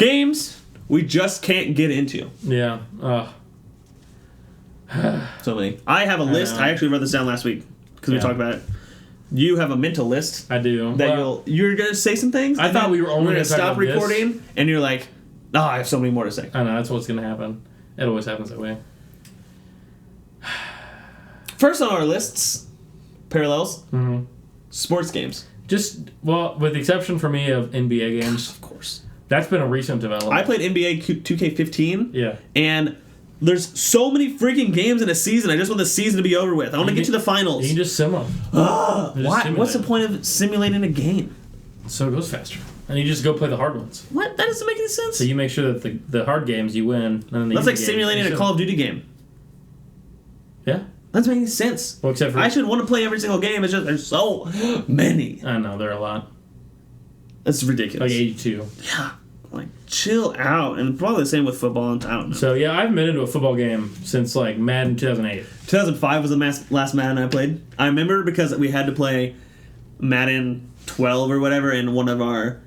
Games we just can't get into. Yeah. So many. I have a list. I actually wrote this down last week because we talked about it. You have a mental list. I do. That you're gonna say some things. I thought we were only gonna stop recording, this. and you're like, I have so many more to say. I know that's what's gonna happen. It always happens that way. First on our lists, parallels, sports games. With the exception for me of NBA games, of course. That's been a recent development. I played NBA 2K15. Yeah. And there's so many freaking games in a season. I just want the season to be over with. I want to get to the finals. You can just sim them. Why? What's the point of simulating a game? So it goes faster. And you just go play the hard ones. What? That doesn't make any sense. So you make sure that the hard games you win. And then that's like simulating a Call of Duty game. Yeah. That doesn't make any sense. Well, except for... I should want to play every single game. It's just there's so many. I know, there are a lot. That's ridiculous. Like 82. Yeah. Like, chill out. And probably the same with football. I don't know. So, yeah, I haven't been into a football game since, like, Madden 2008. 2005 was the last Madden I played. I remember because we had to play Madden 12 or whatever in one of our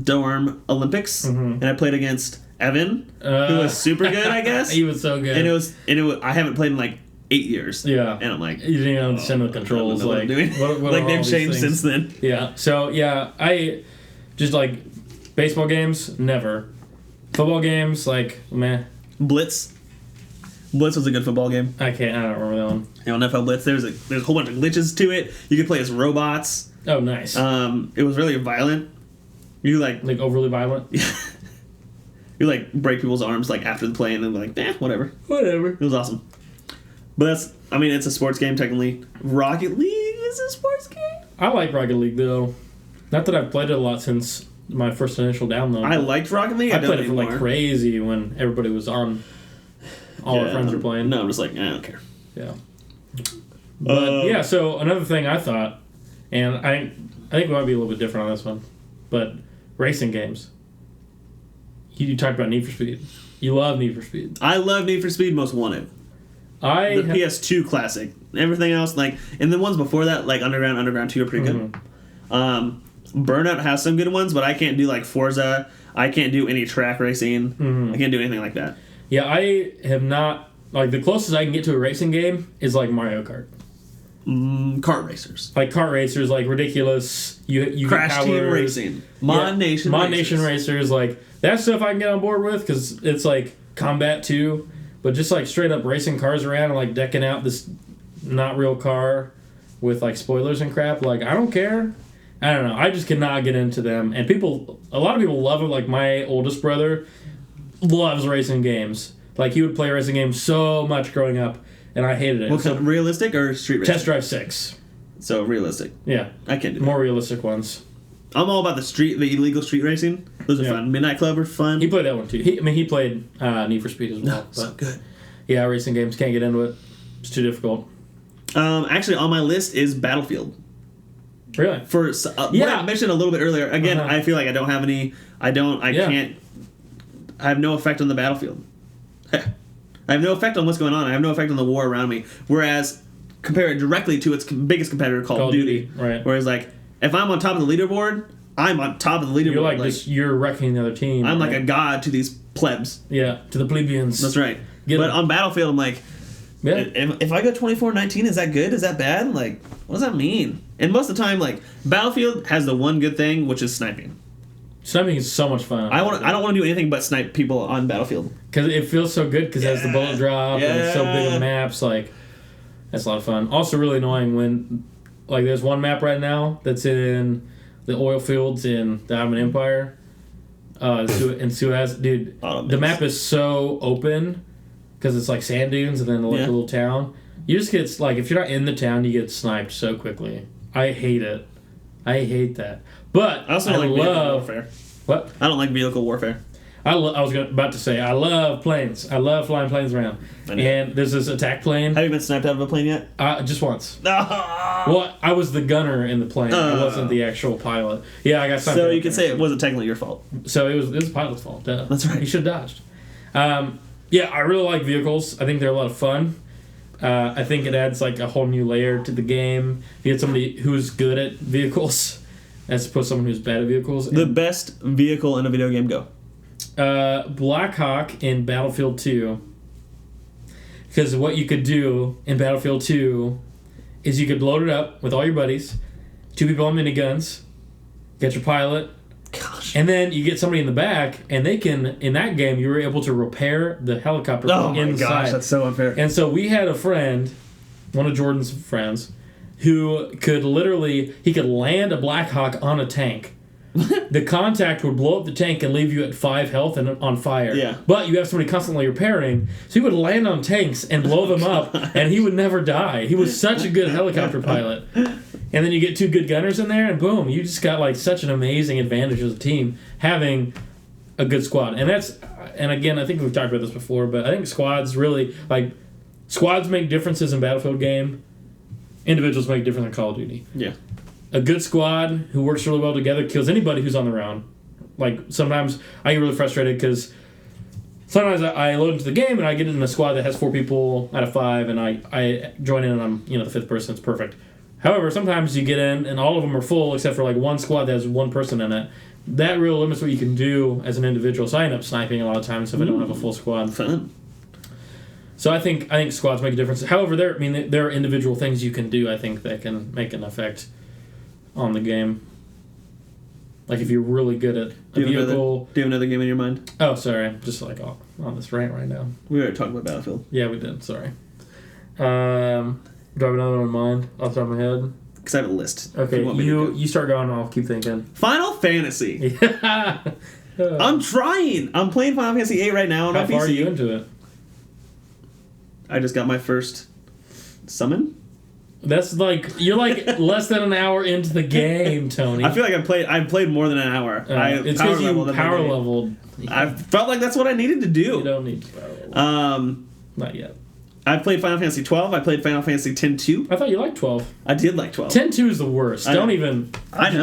dorm Olympics. And I played against Evan, who was super good, I guess. He was so good. And it was I haven't played in, like, 8 years. Yeah. And I'm like... You didn't even understand the controls. Like, what like, they've changed since then. Yeah. So, yeah, I just, like... Baseball games, never. Football games, like, meh. Blitz was a good football game. I don't remember that one. You know, NFL Blitz, there's a whole bunch of glitches to it. You could play as robots. Oh, nice. It was really violent. You like overly violent? Yeah. You like break people's arms like after the play and then like, whatever. Whatever. It was awesome. But it's a sports game technically. Rocket League is a sports game. I like Rocket League though. Not that I've played it a lot since my first initial download. I liked Rocket League. I played it for like crazy when everybody was on. All our friends were playing. No, I'm just like, I don't care. Yeah. But so another thing I thought, and I think we might be a little bit different on this one, but racing games. You talked about Need for Speed. You love Need for Speed. I love Need for Speed Most Wanted. The PS2 classic. Everything else, like, and the ones before that, like Underground 2 are pretty good. Burnout has some good ones, but I can't do like Forza. I can't do any track racing. I can't do anything like that. Yeah, I have not. Like, the closest I can get to a racing game is like Mario Kart. Kart racers. Like kart racers, like ridiculous. You Crash get powers. Team Racing. Mod Nation Racers. Like, that stuff I can get on board with because it's like combat too. But just like straight up racing cars around and like decking out this not real car with like spoilers and crap. Like, I don't care. I don't know. I just cannot get into them. And a lot of people love it. Like, my oldest brother loves racing games. Like, he would play racing games so much growing up, and I hated it. What kind of realistic or street racing? Test Drive 6. So, realistic. Yeah. I can't do that. More realistic ones. I'm all about the illegal street racing. Those are fun. Midnight Club are fun. He played that one, too. He played Need for Speed as well. But, so good. Yeah, racing games. Can't get into it. It's too difficult. Actually, on my list is Battlefield. Really? What I mentioned a little bit earlier. Again, I feel like I don't have any. I have no effect on the battlefield. I have no effect on what's going on. I have no effect on the war around me. Whereas, compare it directly to its biggest competitor, Call of Duty. Right. Whereas, like, if I'm on top of the leaderboard, I'm on top of the leaderboard. You're like you're wrecking the other team. I'm like a god to these plebs. Yeah, to the plebeians. That's right. But on Battlefield, I'm like, if I go 24-19, is that good? Is that bad? Like, what does that mean? And most of the time, like, Battlefield has the one good thing, which is sniping. Sniping is so much fun. I don't want to do anything but snipe people on Battlefield. Because it feels so good because it has the bullet drop and it's so big of maps. Like, that's a lot of fun. Also really annoying when, like, there's one map right now that's in the oil fields in the Ottoman Empire. In Suez. Dude, the map is so open because it's like sand dunes and then like a little town. You just get, like, if you're not in the town, you get sniped so quickly. I hate it. I hate that. But I also don't like vehicle warfare. What? I don't like vehicle warfare. I was about to say, I love planes. I love flying planes around. And there's this attack plane. Have you been sniped out of a plane yet? Just once. Well, I was the gunner in the plane. I wasn't the actual pilot. Yeah, I got sniped. So you could say it wasn't technically your fault. So it was the pilot's fault. That's right. He should have dodged. I really like vehicles. I think they're a lot of fun. I think it adds like a whole new layer to the game. If you get somebody who's good at vehicles as opposed to someone who's bad at vehicles. The best vehicle in a video game, go. Black Hawk in Battlefield 2. Because what you could do in Battlefield 2 is you could load it up with all your buddies, 2 people on miniguns, get your pilot, and then you get somebody in the back, and they can, in that game, you were able to repair the helicopter from inside. Oh my gosh, that's so unfair. And so we had a friend, one of Jordan's friends, who could literally, he could land a Black Hawk on a tank. The contact would blow up the tank and leave you at 5 health and on fire. Yeah. But you have somebody constantly repairing, so he would land on tanks and blow them up, and he would never die. He was such a good helicopter pilot. And then you get 2 good gunners in there, and boom, you just got like such an amazing advantage as a team having a good squad. And again, I think we've talked about this before, but I think squads really, like, squads make differences in Battlefield game. Individuals make a difference in Call of Duty. Yeah. A good squad who works really well together kills anybody who's on the round. Like, sometimes I get really frustrated because sometimes I load into the game and I get in a squad that has 4 people out of 5 and I join in and I'm the 5th person. It's perfect. However, sometimes you get in and all of them are full except for like one squad that has 1 person in it. That really limits what you can do as an individual. So I end up sniping a lot of times if I don't have a full squad. Fun. So I think squads make a difference. However, there are individual things you can do, I think, that can make an effect on the game. Like if you're really good at a vehicle. Do you have another game in your mind? Oh, sorry. I'm just like on this rant right now. We were talking about Battlefield. Yeah, we did. Sorry. Do I have another one in mind off the top of my head? Because I have a list. Okay, you start going and I'll keep thinking. Final Fantasy. Yeah. I'm trying. I'm playing Final Fantasy VIII right now on my PC. How far are you into it? I just got my first summon. That's like you're like less than an hour into the game, Tony. I feel like I played more than an hour. It's because you power leveled. I felt like that's what I needed to do. You don't need to power level. Not yet. I played Final Fantasy 12. I played Final Fantasy 10-2. I thought you liked 12. I did like 12. 10-2 is the worst. I know.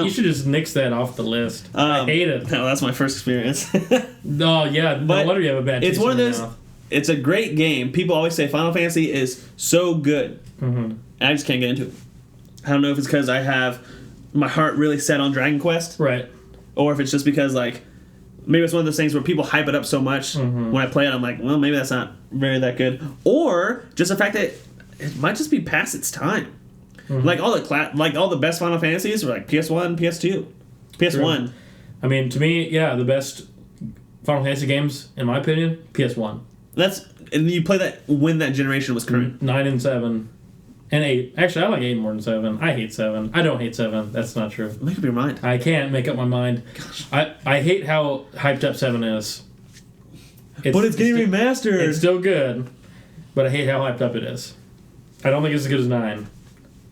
You should just nix that off the list. I hate it. No, that's my first experience. Oh, yeah. No wonder you have a bad taste. It's one of those. It's a great game. People always say Final Fantasy is so good. Mm-hmm. And I just can't get into it. I don't know if it's because I have my heart really set on Dragon Quest. Right. Or if it's just because, like, maybe it's one of those things where people hype it up so much. Mm-hmm. When I play it, I'm like, well, maybe that's not very that good. Or just the fact that it might just be past its time. Mm-hmm. Like all the best Final Fantasies were like PS1, PS2, PS1. True. I mean, to me, yeah, the best Final Fantasy games, in my opinion, PS1. And you play that when that generation was current. 9 and 7. And 8. Actually, I like 8 more than 7. I hate 7. I don't hate 7. That's not true. Make up your mind. I can't make up my mind. I hate how hyped up 7 is. But it's getting remastered. It's still good, but I hate how hyped up it is. I don't think it's as good as 9.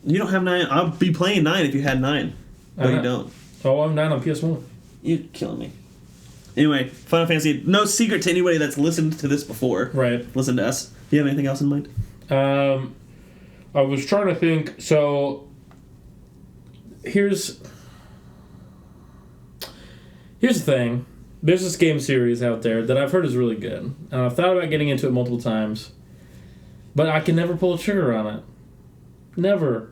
You don't have 9. I'll be playing 9 if you had 9. But you don't. Oh, I'm 9 on PS1. You're killing me. Anyway, Final Fantasy, no secret to anybody that's listened to this before. Right. Listen to us. Do you have anything else in mind? I was trying to think. So, here's the thing. There's this game series out there that I've heard is really good. And I've thought about getting into it multiple times. But I can never pull a trigger on it. Never.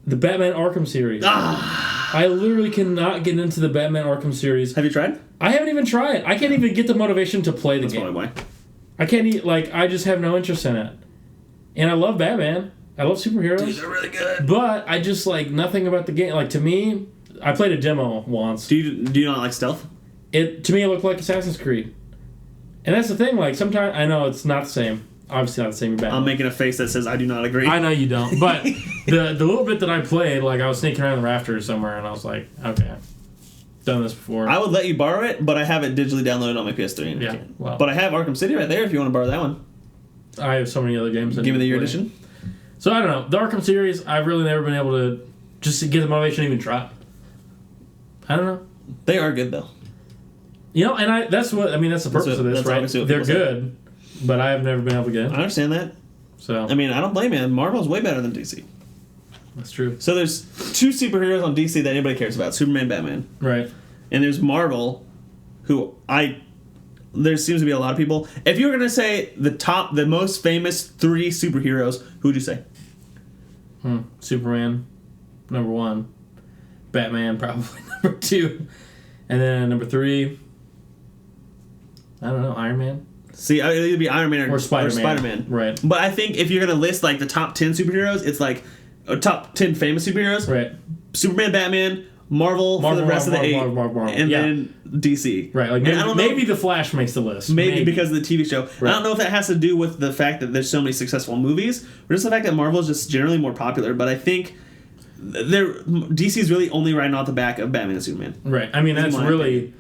The Batman Arkham series. I literally cannot get into the Batman Arkham series. Have you tried? I haven't even tried. I can't even get the motivation to play the game. That's probably why. I can't I just have no interest in it. And I love Batman. I love superheroes. Dude, they're really good. But I just nothing about the game. Like, to me, I played a demo once. Do you not like stealth? To me, it looked like Assassin's Creed. And that's the thing. Like, sometimes I know it's not the same. Obviously not the same. I'm making a face that says I do not agree. I know you don't. But the little bit that I played, I was sneaking around the rafters somewhere, and I was like, okay, done this before. I would let you borrow it, but I have it digitally downloaded on my PS3. Yeah, well. But I have Arkham City right there if you want to borrow that one. I have so many other games. Give me the year edition. So I don't know. The Arkham series, I've really never been able to just get the motivation to even try. I don't know. They are good though. And that's the purpose of this, right? They're good, but I have never been able to get into it. I understand that. So I don't blame you. Marvel's way better than DC. That's true. So there's 2 superheroes on DC that anybody cares about: Superman, Batman. Right. And there's Marvel, who there seems to be a lot of people. If you were gonna say the most famous 3 superheroes, who would you say? Superman, number 1. Batman, probably number 2, and then number 3. I don't know, Iron Man? See, it'd either be Iron Man or Spider-Man. Right. But I think if you're going to list, like, the top 10 superheroes, it's, like, top 10 famous superheroes. Right. Superman, Batman, Marvel for the rest of the 8, and then DC. Right, like maybe The Flash makes the list. Maybe because of the TV show. Right. I don't know if that has to do with the fact that there's so many successful movies, or just the fact that Marvel is just generally more popular. But I think DC is really only riding off the back of Batman and Superman. Right. I mean, that's really...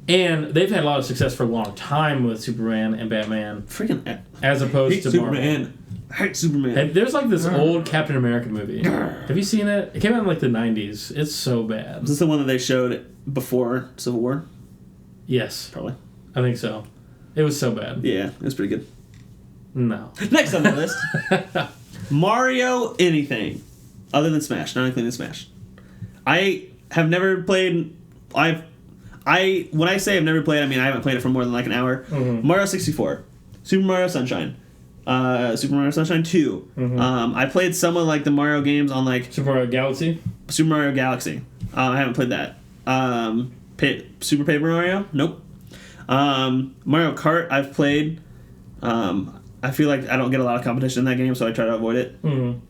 And they've had a lot of success for a long time with Superman and Batman. Freaking... As opposed to Superman. Marvel. I hate Superman. There's like this old Captain America movie. Have you seen it? It came out in like the 90s. It's so bad. Is this the one that they showed before Civil War? Yes. Probably. I think so. It was so bad. Yeah, it was pretty good. No. Next on the list. Mario anything. Other than Smash. Not including Smash. I have never played... When I say I've never played, I mean I haven't played it for more than like an hour. Mm-hmm. Mario 64. Super Mario Sunshine. Super Mario Sunshine 2. Mm-hmm. I played some of like the Mario games on like Super Mario Galaxy. Super Mario Galaxy. I haven't played that. Super Paper Mario. Nope. Mario Kart. I've played. I feel like I don't get a lot of competition in that game, so I try to avoid it. Mm-hmm.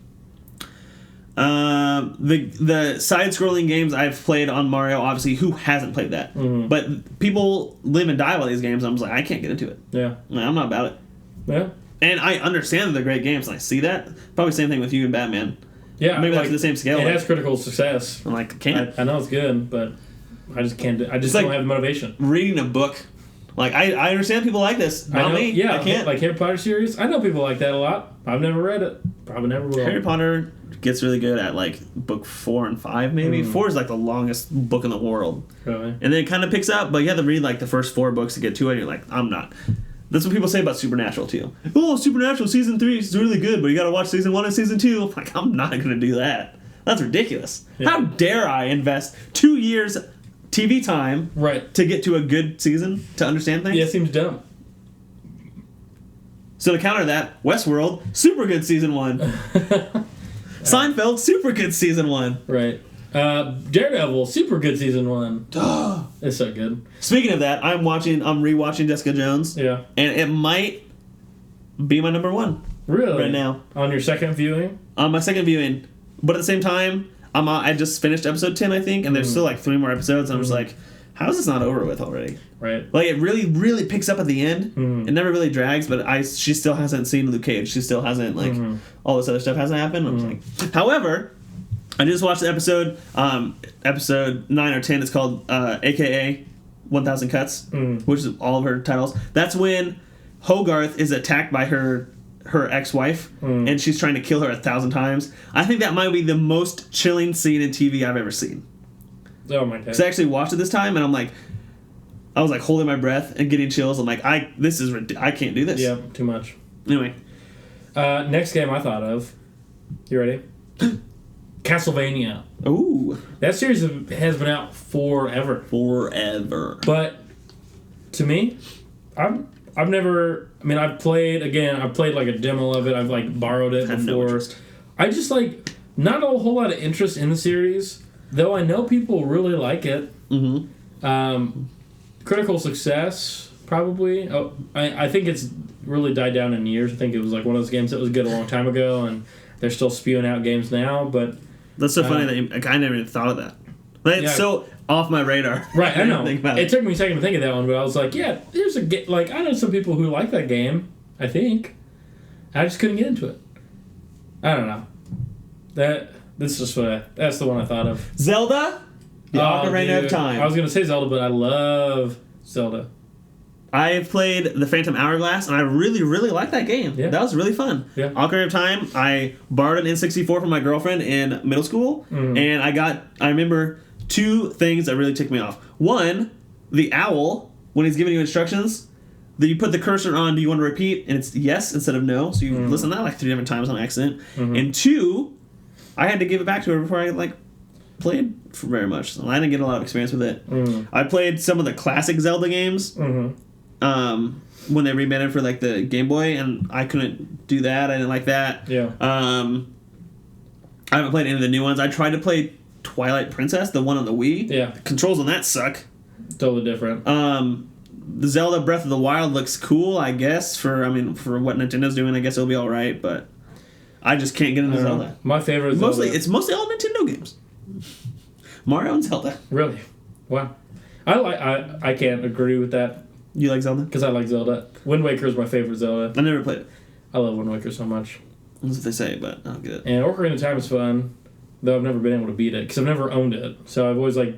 The side-scrolling games I've played on Mario. Obviously, who hasn't played that? Mm-hmm. But people live and die by these games. I'm just like, I can't get into it. Yeah. I'm not about it. Yeah. And I understand that they're great games, and I see that. Probably same thing with you and Batman. Yeah, maybe that's the same scale. It has critical success. I'm like, can't. I know it's good, but I just can't. I just don't have the motivation. Reading a book, like I understand people like this. Not me. Yeah, I can't. Like Harry Potter series. I know people like that a lot. I've never read it. Probably never will. Harry Potter gets really good at like book 4 and 5, maybe. 4 is like the longest book in the world. Really? And then it kind of picks up, but you have to read like the first 4 books to get to it. And you're like, I'm not. That's what people say about Supernatural, too. Oh, Supernatural Season 3 is really good, but you gotta watch Season 1 and Season 2. I'm like, I'm not gonna do that. That's ridiculous. Yeah. How dare I invest 2 years TV time to get to a good season to understand things? Yeah, it seems dumb. So to counter that, Westworld, super good Season 1. Seinfeld, super good Season 1. Right. Daredevil, super good Season 1. It's so good. Speaking of that, I'm rewatching Jessica Jones. Yeah. And it might be my number 1. Really? Right now. On your second viewing? On my second viewing. But at the same time, I just finished episode 10, I think, and there's still like 3 more episodes, and I'm just like, how is this not over with already? Right. Like, it really, really picks up at the end. It never really drags, but she still hasn't seen Luke Cage. She still hasn't, like, all this other stuff hasn't happened. I'm just like, however, I just watched the episode 9 or 10. It's called AKA 1000 Cuts, which is all of her titles. That's when Hogarth is attacked by her ex-wife, and she's trying to kill her 1,000 times. I think that might be the most chilling scene in TV I've ever seen. Oh my god! So I actually watched it this time, and I was like holding my breath and getting chills. I'm like, I can't do this. Yeah, too much. Anyway, next game I thought of. You ready? Castlevania. Ooh, that series has been out forever. But to me, I've never. I mean, I've played like a demo of it. I've like borrowed it before. I just like not a whole lot of interest in the series, though I know people really like it. Critical success, probably. Oh, I think it's really died down in years. I think it was like one of those games that was good a long time ago, and they're still spewing out games now. But that's so funny that I never even thought of that. Like, it's so off my radar. Right, I know. It took me a second to think of that one, but I was like, yeah, there's a game. Like, I know some people who like that game, I think. I just couldn't get into it. I don't know. That's the one I thought of. Zelda? The Ocarina of Time. I was going to say Zelda, but I love Zelda. I've played The Phantom Hourglass, and I really, really like that game. Yeah. That was really fun. Yeah. Ocarina of Time, I borrowed an N64 from my girlfriend in middle school, and I remember 2 things that really ticked me off. One, the owl, when he's giving you instructions, that you put the cursor on, do you want to repeat? And it's yes instead of no, so you listen to that like 3 different times on accident. And 2, I had to give it back to her before I played for very much, so I didn't get a lot of experience with it. I played some of the classic Zelda games when they remade it for like the Game Boy, and I couldn't do that. I didn't like that. Yeah. I haven't played any of the new ones. I tried to play Twilight Princess, the one on the Wii. Yeah. The controls on that suck. Totally different. The Zelda Breath of the Wild looks cool, I guess. For what Nintendo's doing, I guess it'll be all right. But I just can't get into Zelda. My favorite is it's mostly all Nintendo games. Mario and Zelda. Really? Wow. I can't agree with that. You like Zelda? Because I like Zelda. Wind Waker is my favorite Zelda. I never played it. I love Wind Waker so much. That's what they say, but I don't get it. And Ocarina of Time is fun, though I've never been able to beat it because I've never owned it. So I've always like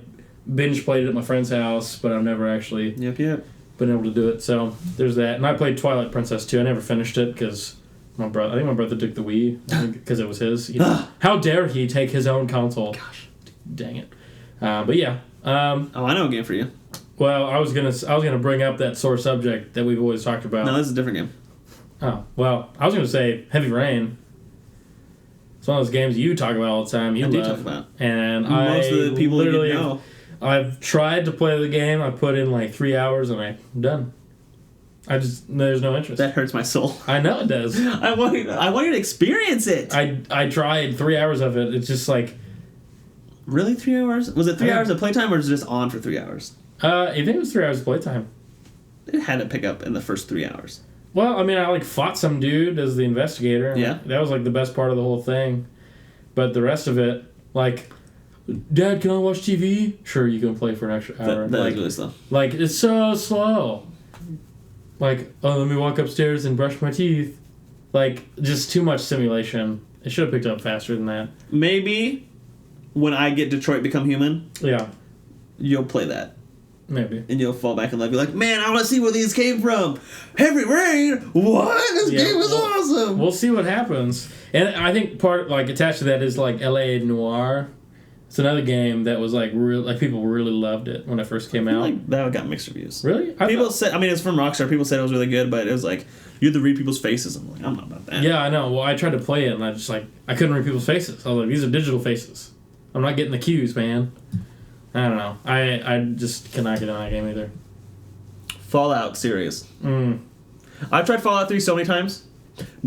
binge played it at my friend's house, but I've never actually been able to do it. So there's that. And I played Twilight Princess too. I never finished it because I think my brother took the Wii because it was his. You know, how dare he take his own console? Gosh, dang it. But yeah. I know a game for you. Well, I was gonna bring up that sore subject that we've always talked about. No, this is a different game. Oh, well, I was gonna say Heavy Rain. It's one of those games you talk about all the time. You do talk about. And most of the people literally you know. I've tried to play the game. I put in like 3 hours and I'm done. There's no interest. That hurts my soul. I know it does. I want you to experience it. I tried 3 hours of it. It's just like. Really, 3 hours? Was it 3 hours of playtime or was it just on for 3 hours? I think it was 3 hours of playtime. It had to pick up in the first 3 hours. Well, I mean, I like fought some dude as the investigator. Yeah. That was like the best part of the whole thing. But the rest of it, like, Dad, can I watch TV? Sure, you can play for an extra hour. That is really slow. Like, it's so slow. Like, let me walk upstairs and brush my teeth. Like, just too much simulation. It should have picked up faster than that. Maybe when I get Detroit Become Human, you'll play that. Maybe. And you'll fall back in love. You're like, man, I want to see where these came from. Heavy Rain? What? This game is awesome. We'll see what happens. And I think attached to that is like L.A. Noire. It's another game that was like people really loved it when it first came out. Like that got mixed reviews. Really? People said, it's from Rockstar. People said it was really good, but it was like you had to read people's faces. I'm like, I'm not about that. Yeah, I know. Well, I tried to play it and I couldn't read people's faces. I was like, these are digital faces. I'm not getting the cues, man. I don't know. I just cannot get in that game either. Fallout series. I've tried Fallout 3 so many times.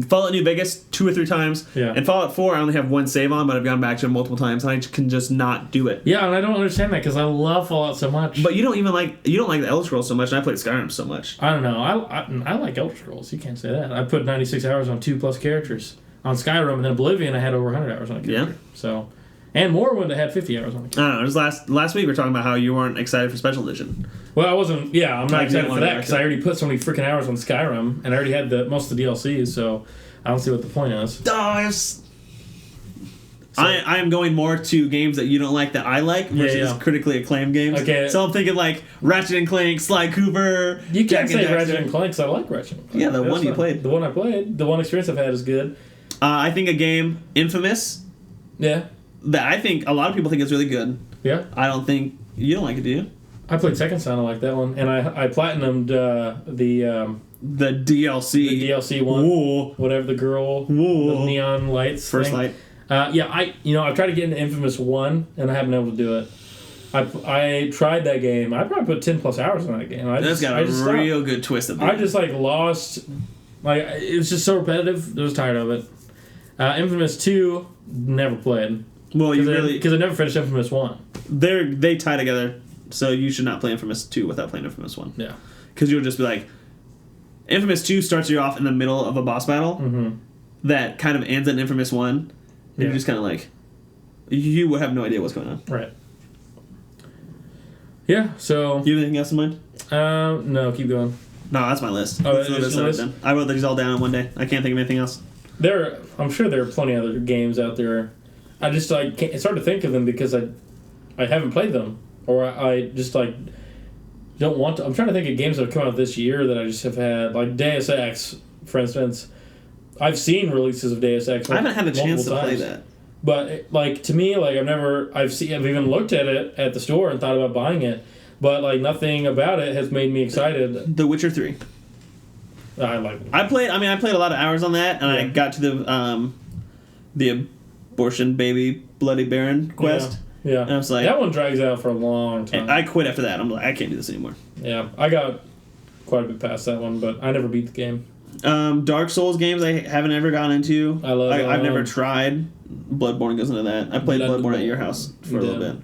Fallout New Vegas 2 or 3 times. Yeah. And Fallout 4 I only have one save on, but I've gone back to it multiple times and I can just not do it. Yeah, and I don't understand that because I love Fallout so much. But you don't like the Elder Scrolls so much, and I played Skyrim so much. I don't know. I like Elder Scrolls. You can't say that. I put 96 hours on 2+ characters. On Skyrim and then Oblivion I had over 100 hours on a character. Yeah. So. And Morrowind, I had 50 hours on it. I don't know. It was last week we were talking about how you weren't excited for Special Edition. Well, I wasn't. Yeah, I'm not excited for that because I already put so many freaking hours on Skyrim, and I already had most of the DLCs, so I don't see what the point is. I am going more to games that you don't like that I like versus critically acclaimed games. Okay. So I'm thinking like Ratchet and Clank, Sly Cooper. You can't say Ratchet and Clank because I like Ratchet and Clank. Yeah, the one you played. The one I played. The one experience I've had is good. I think a game, Infamous. Yeah. That I think a lot of people think is really good. Yeah. I don't think you don't like it, do you? I played Second Son. I like that one, and I platinumed the DLC. The DLC one. Whoa. Whatever the girl. Whoa. The neon lights. First thing. light. I've tried to get into Infamous 1 and I haven't been able to do it. I tried that game. I probably put 10+ hours on that game. That's got a real good twist at the end. I just lost. It was just so repetitive. I was tired of it. Infamous 2 never played. Well, because I never finished Infamous 1. They tie together, so you should not play Infamous 2 without playing Infamous 1. Yeah. Because you'll just be like, Infamous 2 starts you off in the middle of a boss battle that kind of ends at Infamous 1. And you're just kind of like, you would have no idea what's going on. Right. Yeah, so... You have anything else in mind? No, keep going. No, that's my list. Oh, that's your list? I wrote these all down in one day. I can't think of anything else. I'm sure there are plenty of other games out there. I just can't, it's hard to think of them because I haven't played them, or I just don't want to. I'm trying to think of games that have come out this year that I just have had, like Deus Ex, for instance. I've seen releases of Deus Ex. I haven't had a chance to play that. But to me, I've even looked at it at the store and thought about buying it, but nothing about it has made me excited. The Witcher 3. I like it. I played a lot of hours on that, and I got to the abortion baby bloody baron quest. Yeah. And I was like, that one drags out for a long time. I quit after that. I'm like, I can't do this anymore. Yeah, I got quite a bit past that one, but I never beat the game. Dark Souls games I haven't ever gotten into. I've never tried. Bloodborne goes into that. I played Bloodborne at your house for a little bit.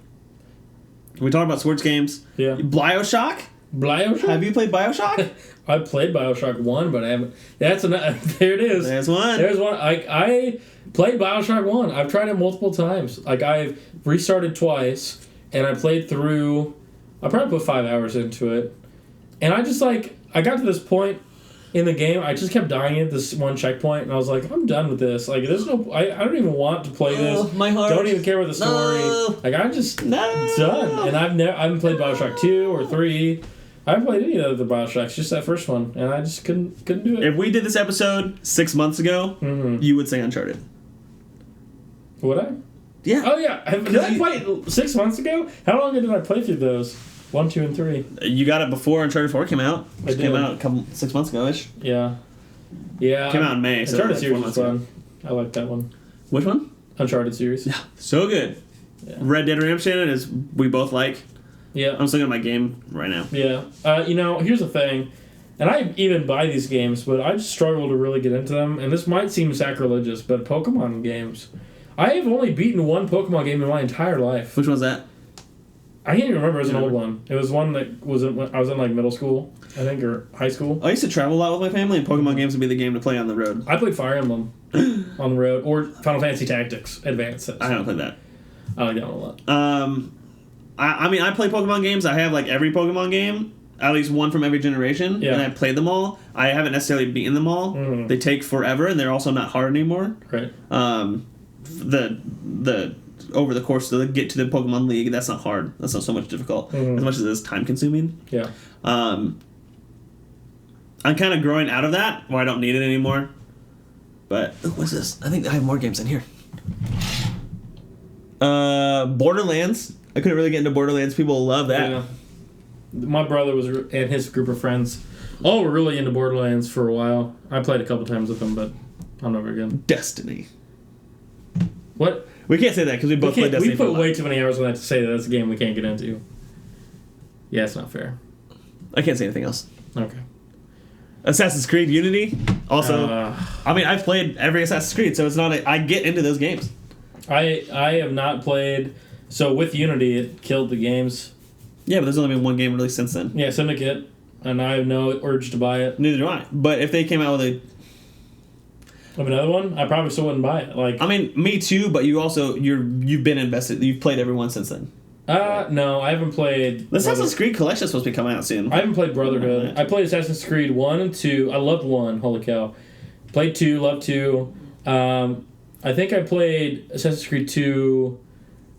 We talked about sports games. Yeah. BioShock? BioShock? Have you played BioShock? I played BioShock 1, but I haven't... That's there it is. There's one. I played BioShock 1. I've tried it multiple times. Like, I've restarted twice, and I played through... I probably put 5 hours into it. And I just, like... I got to this point in the game, I just kept dying at this one checkpoint, and I was like, I'm done with this. Like, there's no... I don't even want to play this. My heart. Don't even care about the story. No. Like, I'm just done. And I haven't played BioShock 2 or 3... I haven't played any of the BioShocks, just that first one, and I just couldn't do it. If we did this episode 6 months ago, you would say Uncharted. Would I? Yeah. Oh, yeah. Did I play it 6 months ago? How long did I play through those? 1, 2, and 3. You got it before Uncharted 4 came out. I did. Came out 6 months ago-ish. Yeah. Yeah. Came out in May. Uncharted so series was fun. I like that one. Which one? Uncharted series. Yeah. So good. Yeah. Red Dead Redemption is we both like. Yeah. I'm just looking at my game right now. Yeah. Here's the thing. And I even buy these games, but I just struggle to really get into them. And this might seem sacrilegious, but Pokemon games. I have only beaten one Pokemon game in my entire life. Which one's that? I can't even remember. It was an old one. It was one that was I was in like middle school, I think, or high school. I used to travel a lot with my family, and Pokemon games would be the game to play on the road. I played Fire Emblem on the road, or Final Fantasy Tactics Advanced. I haven't played that. I like that one a lot. I play Pokemon games. I have like every Pokemon game, at least one from every generation, and I played them all. I haven't necessarily beaten them all. Mm-hmm. They take forever, and they're also not hard anymore. Right. The over the course to get to the Pokemon League, that's not hard. That's not so much difficult as much as it is time consuming. Yeah. I'm kind of growing out of that, where I don't need it anymore. But what's this? I think I have more games in here. Borderlands. I couldn't really get into Borderlands. People love that. Yeah. My brother and his group of friends all were really into Borderlands for a while. I played a couple times with them, but I'll never again. Destiny. What? We can't say that because we both played Destiny. We put way too many hours on that to say that that's a game we can't get into. Yeah, it's not fair. I can't say anything else. Okay. Assassin's Creed Unity. Also, I've played every Assassin's Creed, so it's not. I get into those games. I have not played. So with Unity, it killed the games. Yeah, but there's only been one game released since then. Yeah, Syndicate, and I have no urge to buy it. Neither do I. But if they came out with another one, I probably still wouldn't buy it. Like, I mean, me too. But you've been invested. You've played every one since then. No, I haven't played. The Assassin's Creed Collection is supposed to be coming out soon. I haven't played Brotherhood. I played Assassin's Creed 1 and 2. I loved 1. Holy cow! Played 2. Loved 2. I think I played Assassin's Creed 2.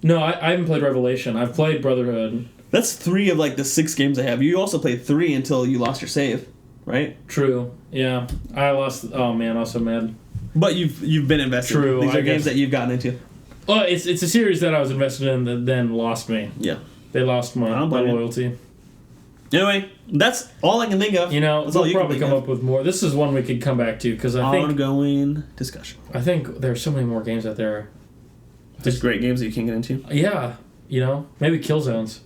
No, I haven't played Revelation. I've played Brotherhood. That's 3 of like the 6 games I have. You also played 3 until you lost your save, right? True. Yeah, I lost. Oh man, I was so mad. But you've been invested. True. These are games that you've gotten into. Well, it's a series that I was invested in that then lost me. Yeah. They lost my loyalty. Anyway, that's all I can think of. We'll probably come up with more. This is one we could come back to because I think ongoing discussion. I think there are so many more games out there. Just great games that you can't get into. Yeah, maybe Killzones.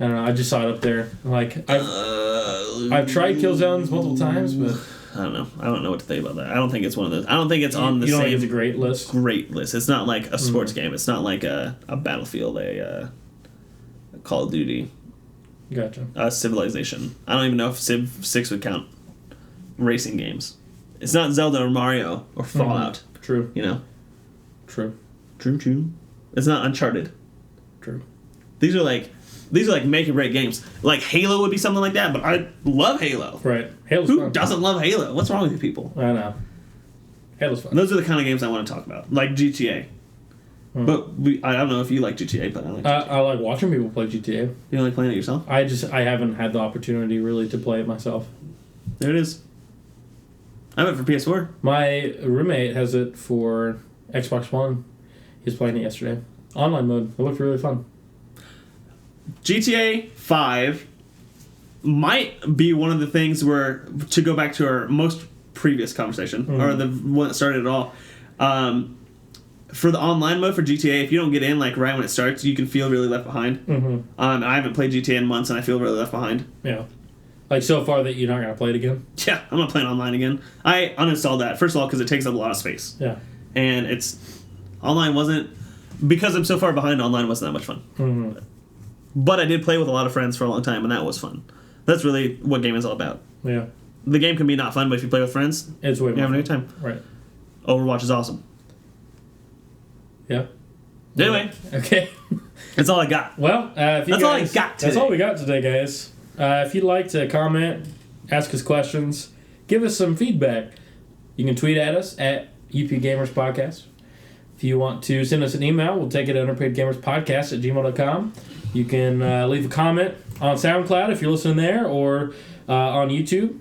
I don't know. I just saw it up there. Like I've tried Killzones multiple times, but I don't know. I don't know what to think about that. I don't think it's one of those. I don't think it's on the same. You don't think it's a great list? Great list. It's not like a sports game. It's not like a Battlefield, a Call of Duty. Gotcha. Civilization. I don't even know if Civ 6 would count. Racing games. It's not Zelda or Mario or Fallout. True. True. It's not Uncharted. True. These are like make or break games. Like Halo would be something like that, but I love Halo. Right. Halo's Who fun. doesn't love Halo? What's wrong with you people? I know. Halo's fun. Those are the kind of games I want to talk about, like GTA. But I don't know if you like GTA, but I like GTA. I like watching people play GTA. You don't like playing it yourself? I haven't had the opportunity really to play it myself. There it is. I have it for PS4. My roommate has it for Xbox One. He was playing it yesterday. Online mode. It looked really fun. GTA 5 might be one of the things where, to go back to our most previous conversation, or the one that started it all, for the online mode for GTA, if you don't get in like right when it starts, you can feel really left behind. I haven't played GTA in months, and I feel really left behind. Yeah. Like so far that you're not going to play it again? Yeah, I'm not playing online again. I uninstalled that, first of all, because it takes up a lot of space. Yeah. And online wasn't, because I'm so far behind, online wasn't that much fun. But I did play with a lot of friends for a long time, and that was fun. That's really what gaming is all about. Yeah. The game can be not fun, but if you play with friends, it's way more you have a fun. good time. Right. Overwatch is awesome. Yeah. Anyway. Okay. That's all I got. Well, that's all I got today. That's all we got today, guys. If you'd like to comment, ask us questions, give us some feedback, you can tweet at us at UP Gamers Podcast. If you want to send us an email, we'll take it at underpaidgamerspodcast@gmail.com. You can leave a comment on SoundCloud if you're listening there, or on YouTube.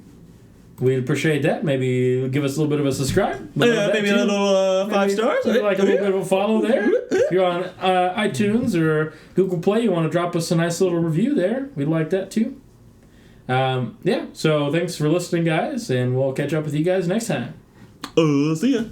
We'd appreciate that. Maybe give us a little bit of a subscribe. Maybe a little 5 stars. Maybe like a little bit of a follow there. If you're on iTunes or Google Play, you want to drop us a nice little review there. We'd like that too. So thanks for listening, guys, and we'll catch up with you guys next time. See ya.